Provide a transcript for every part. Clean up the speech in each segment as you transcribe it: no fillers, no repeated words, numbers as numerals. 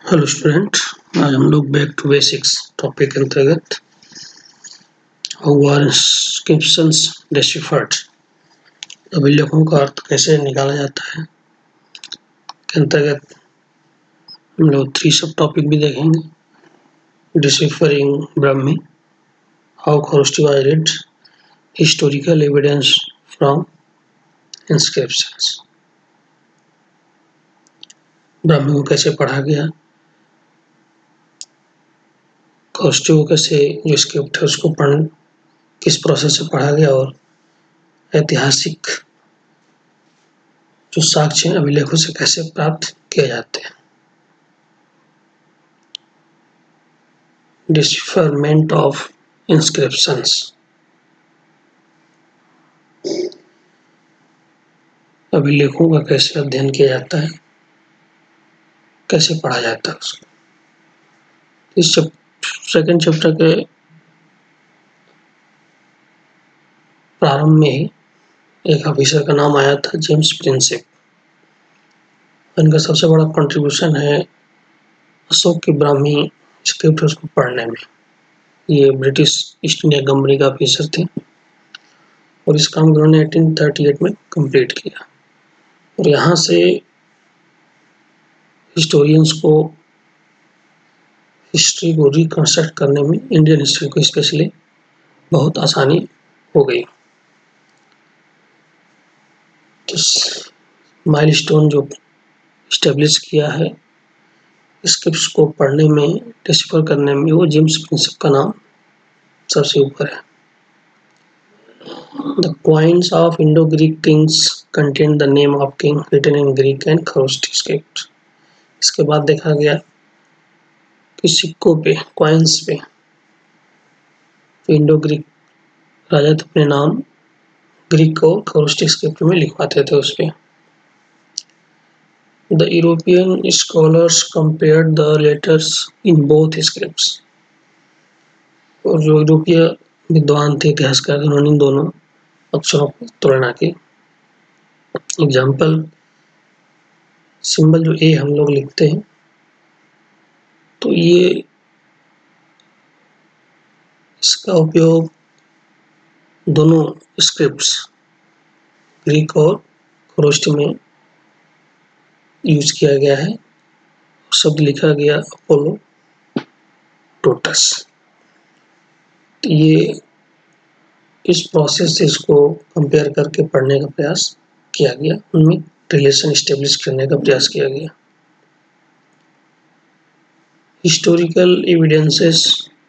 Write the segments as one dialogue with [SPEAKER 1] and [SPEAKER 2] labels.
[SPEAKER 1] Hello student, आज हम लोग बैक टू बेसिक्स टॉपिक के अंतर्गत हाउ आर इंस्क्रिप्शंस डिसिफर्ड, अभिलेखों का अर्थ कैसे निकाला जाता है के अंतर्गत हम लोग 3 सब टॉपिक भी देखेंगे। Deciphering Brahmi, how Kharoshthi was read, historical evidence from inscriptions. Brahmi को कैसे पढ़ा गया, खरोष्टी को कैसे जो स्क्रिप्ट है उसको किस प्रोसेस से पढ़ा गया और ऐतिहासिक जो साक्ष्य अभिलेखों से कैसे प्राप्त किए जाते हैं। डिसिफरमेंट ऑफ इंस्क्रिप्शंस, अभिलेखों का कैसे अध्ययन किया जाता है, कैसे पढ़ा जाता है उसको। इस सेकंड चैप्टर के प्रारंभ में ही एक ऑफिसर का नाम आया था, जेम्स प्रिंसेप। इनका सबसे बड़ा कंट्रीब्यूशन है अशोक की ब्राह्मी स्क्रिप्ट उसको पढ़ने में। ये ब्रिटिश ईस्ट इंडिया कंपनी का ऑफिसर थे और इस काम को उन्होंने 1838 में कंप्लीट किया। और यहाँ से हिस्टोरियंस को हिस्ट्री को रिकंस्ट्रक्ट करने में, इंडियन हिस्ट्री को स्पेशली, बहुत आसानी हो गई। तो माइलस्टोन जो इस्टेब्लिश किया है स्क्रिप्ट्स को पढ़ने में, डिसिफर करने में, वो जेम्स प्रिंसेप का नाम सबसे ऊपर है। The coins of Indo-Greek kings contain the name of king written in Greek and Kharoshthi script. इसके बाद देखा गया कि सिक्कों पे, कॉइन्स पे इंडो ग्रीक राजा अपने नाम ग्रीक और खरोष्ठी स्क्रिप्ट में लिखवाते थे उस पे। The European scholars compared the letters in both scripts. और जो यूरोपीय विद्वान थे, इतिहासकार, उन्होंने इन दोनों अक्षरों की तुलना की। एग्जाम्पल, सिंबल जो ए हम लोग लिखते हैं, तो ये इसका उपयोग दोनों स्क्रिप्ट्स ग्रीक और खरोष्ठी में यूज किया गया है। शब्द लिखा गया अपोलो टोटस। तो ये इस प्रोसेस से इसको कंपेयर करके पढ़ने का प्रयास किया गया, उनमें रिलेशन एस्टेब्लिश करने का प्रयास किया गया। Historical evidences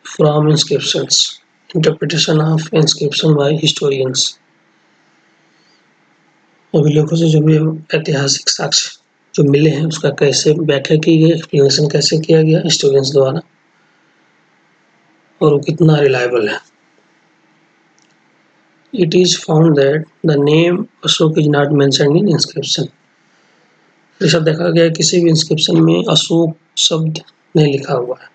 [SPEAKER 1] from inscriptions, interpretation of inscription by historians. अभिलेखों से जो भी ऐतिहासिक साक्ष्य जो मिले हैं उसका कैसे व्याख्या की गई, एक्सप्लेनेशन कैसे किया गया हिस्टोरियंस द्वारा, और वो कितना रिलायबल है। It is found that the name Ashok is not mentioned in inscription. ऐसा देखा गया किसी भी इंस्क्रिप्शन में अशोक शब्द नहीं लिखा हुआ है।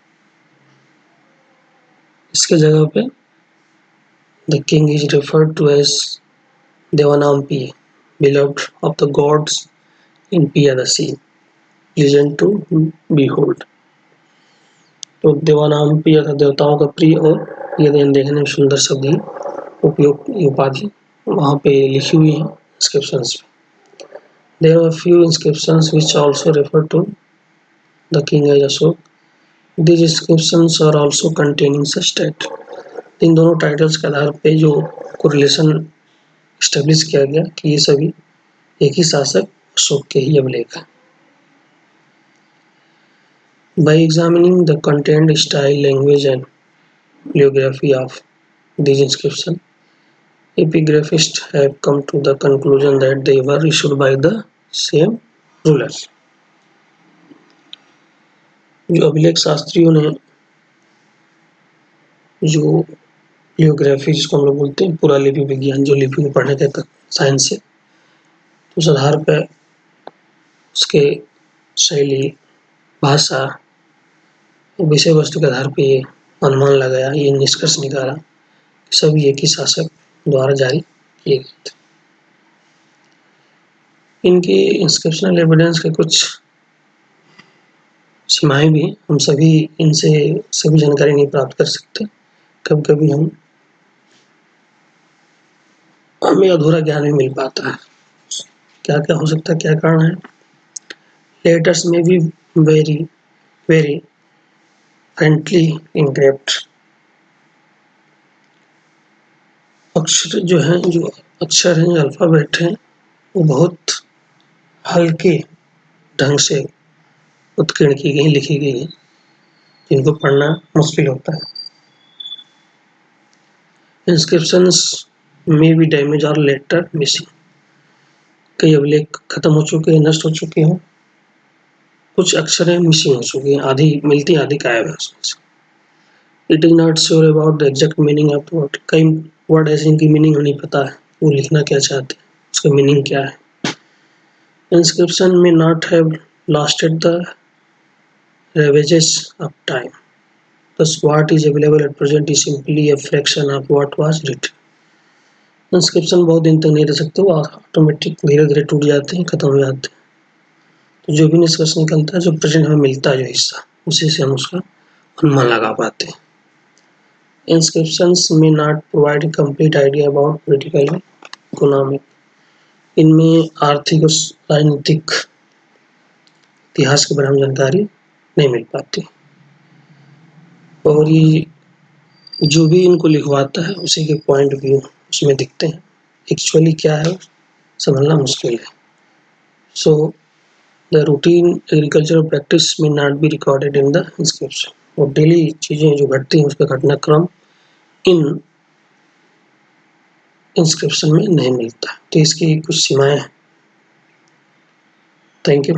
[SPEAKER 1] इसके जगह पे the king is referred to as Devanampi, beloved of the gods in Piyadasi, pleasant to behold. तो देवानाम्पी अर्थात देवताओं का प्रिय और यदि देखने में सुंदर शब्द ही उपयोग उपाधि वहाँ पे लिखी हुई है इंस्क्रिप्शंस पे। There are few inscriptions which also refer to the king as Ashok. These inscriptions are also containing such title. इन दोनों टाइटल्स के आधार पे जो कोरिलेशन एस्टेब्लिश किया गया कि ये सभी एक ही शासक अशोक के ही अभिलेख हैं। By examining the content, style, language and paleography of these inscriptions, epigraphists have come to the conclusion that they were issued by the same ruler. जो अभिलेख शास्त्रियों ने जो पलेयोग्राफी जिसको हम लोग बोलते हैं, पूरा लिपि विज्ञान, जो लिपि को पढ़ने का साइंस है, तो उस आधार पर उसके शैली, भाषा और विषय वस्तु के आधार पर ये अनुमान लगाया, ये निष्कर्ष निकाला सभी एक ही शासक द्वारा जारी किए गए थे। इनके इंस्क्रिप्शनल एविडेंस के कुछ सीमाएं भी हम सभी इनसे सभी जानकारी नहीं प्राप्त कर सकते। कभी-कभी हमें अधूरा ज्ञान भी मिल पाता है। क्या-क्या हो सकता है, क्या कारण है? लेटर्स में भी वेरी वेरी फ्रेंडली इंक्रिप्ट। अक्षर जो हैं, जो अक्षर हैं, अल्फ़ाबेट हैं, वो बहुत हल्के ढंग से उत्कीर्ण की गई, लिखी गई हैं, जिनको पढ़ना मुश्किल होता है। इंस्क्रिप्शंस में भी डैमेज और लेटर मिसिंग। कई अभिलेख खत्म हो चुके हैं, नष्ट हो चुके हैं। कुछ अक्षरें मिसिंग हो चुकी हैं, आधी मिलती, आधी गायब है उसमें से। It is not sure about the exact meaning of word. कई वर्ड ऐसे इनकी मीनिंग नहीं पता है, वो लिखना क्या चाहते हैं, उसका मीनिंग क्या है। इंस्क्रिप्शन में not have lasted the ravages of time. Thus, what is available at present is simply a fraction of what was written. Inscription बहुत दिन तक नहीं रह सकते, वो ऑटोमेटिक धीरे धीरे टूट जाते हैं, खत्म हो जाते हैं। तो जो भी निष्कर्ष निकलता है, जो प्रेजेंट हमें मिलता है जो हिस्सा, उसी से हम उसका अनुमान लगा पाते हैं। इंस्क्रिप्शंस में not provide complete idea about political economic. इनमें आर्थिक और राजनीतिक इतिहास के बारे में जानकारी नहीं मिल पाती। और ये जो भी इनको लिखवाता है उसी के पॉइंट ऑफ व्यू उसमें दिखते हैं, एक्चुअली क्या है समझना मुश्किल है। So the routine agricultural practice may not be recorded in the inscription. और डेली चीज़ें जो घटती हैं उसका घटनाक्रम इन इंस्क्रिप्शन में नहीं मिलता। तो इसकी कुछ सीमाएं हैं। Thank you.